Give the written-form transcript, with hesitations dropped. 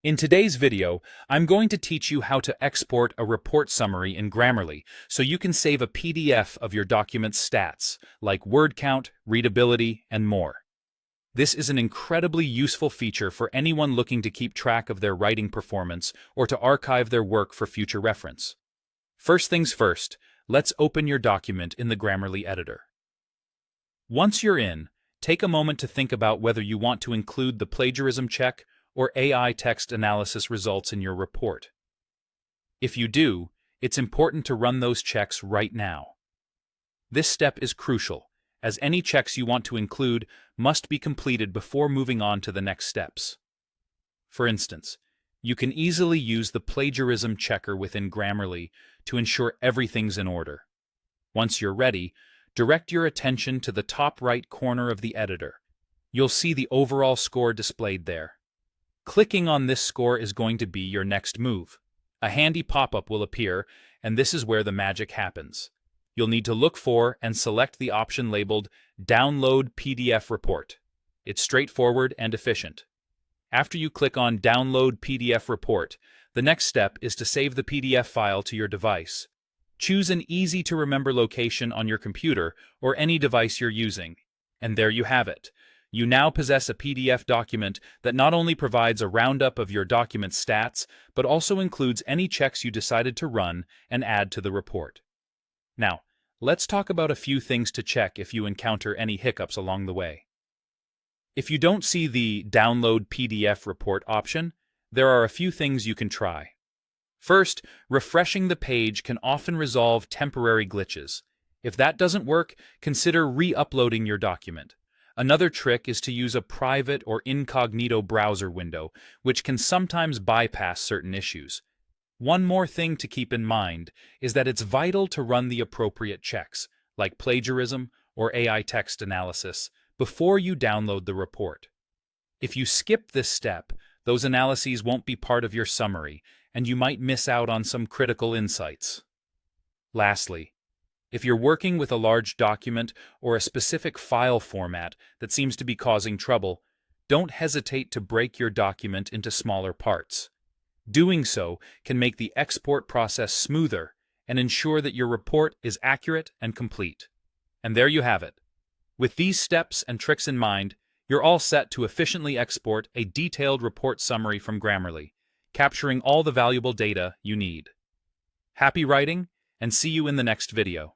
In today's video, I'm going to teach you how to export a report summary in Grammarly so you can save a PDF of your document's stats, like word count, readability, and more. This is an incredibly useful feature for anyone looking to keep track of their writing performance or to archive their work for future reference. First things first, let's open your document in the Grammarly editor. Once you're in, take a moment to think about whether you want to include the plagiarism check or AI text analysis results in your report. If you do, it's important to run those checks right now. This step is crucial, as any checks you want to include must be completed before moving on to the next steps. For instance, you can easily use the plagiarism checker within Grammarly to ensure everything's in order. Once you're ready, direct your attention to the top right corner of the editor. You'll see the overall score displayed there. Clicking on this score is going to be your next move. A handy pop-up will appear, and this is where the magic happens. You'll need to look for and select the option labeled Download PDF Report. It's straightforward and efficient. After you click on Download PDF Report, the next step is to save the PDF file to your device. Choose an easy-to-remember location on your computer or any device you're using. And there you have it. You now possess a PDF document that not only provides a roundup of your document's stats, but also includes any checks you decided to run and add to the report. Now, let's talk about a few things to check if you encounter any hiccups along the way. If you don't see the Download PDF Report option, there are a few things you can try. First, refreshing the page can often resolve temporary glitches. If that doesn't work, consider re-uploading your document. Another trick is to use a private or incognito browser window, which can sometimes bypass certain issues. One more thing to keep in mind is that it's vital to run the appropriate checks, like plagiarism or AI text analysis, before you download the report. If you skip this step, those analyses won't be part of your summary, and you might miss out on some critical insights. Lastly, if you're working with a large document or a specific file format that seems to be causing trouble, don't hesitate to break your document into smaller parts. Doing so can make the export process smoother and ensure that your report is accurate and complete. And there you have it. With these steps and tricks in mind, you're all set to efficiently export a detailed report summary from Grammarly, capturing all the valuable data you need. Happy writing, and see you in the next video.